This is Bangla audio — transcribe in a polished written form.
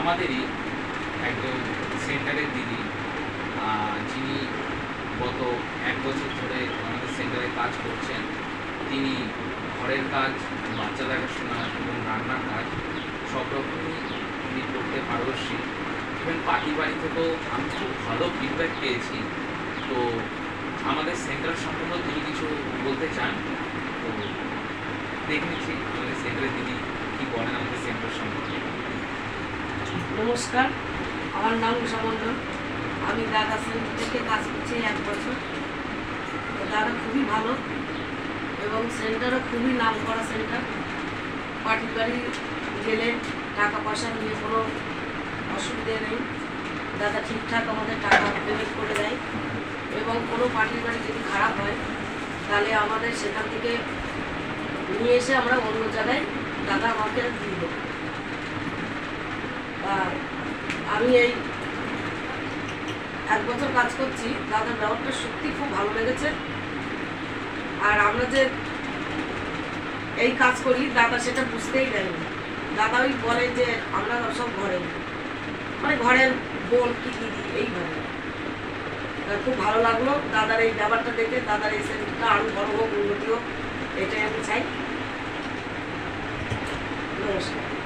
আমাদেরই একজন সেন্টারের দিদি, যিনি গত 1 বছর ধরে আমাদের সেন্টারে কাজ করছেন। তিনি ঘরের কাজ, বাচ্চা দেখাশোনা এবং রান্নার কাজ সব রকমই তিনি করতে পারদর্শী। ইভেন পার্টি বাড়ি থেকেও আমি খুব ভালো ফিডব্যাক পেয়েছি। তো আমাদের সেন্টার সম্পর্কে তিনি কিছু বলতে চান, তো দেখে নিচ্ছি আমাদের সেন্টারের দিদি কী বলেন আমাদের সেন্টার সম্পর্কে। নমস্কার, আমার নাম উষা মণ্ডল। আমি দাদা সেন্টার থেকে কাজ করছি 1 বছর। তো দাদা খুবই ভালো এবং সেন্টারও খুবই নাম করা সেন্টার। পার্টি বাড়ি গেলে টাকা পয়সা নিয়ে কোনো অসুবিধে নেই। দাদা ঠিকঠাক আমাদের টাকা পেমেন্ট করে দেয় এবং কোনো পার্টি বাড়ি যদি খারাপ হয় তাহলে আমাদের সেখান থেকে নিয়ে এসে আমরা অন্য জায়গায় দাদা আমাকে দিয়ে দেবো। আমি এই 1 বছর কাজ করছি, দাদার ব্যবহারটা সত্যি খুব ভালো লেগেছে। আর আমরা যে এই কাজ করি দাদা সেটা বুঝতেই দেয় না। দাদা ওই বলে যে আমরা সব ঘরে, মানে ঘরের বোন কি দিদি এইভাবে। খুব ভালো লাগলো দাদার এই ব্যাপারটা দেখে। দাদার এই সেন্টারটা আরও বড় হোক, উন্নতি হোক, এটাই আমি চাই। নমস্কার।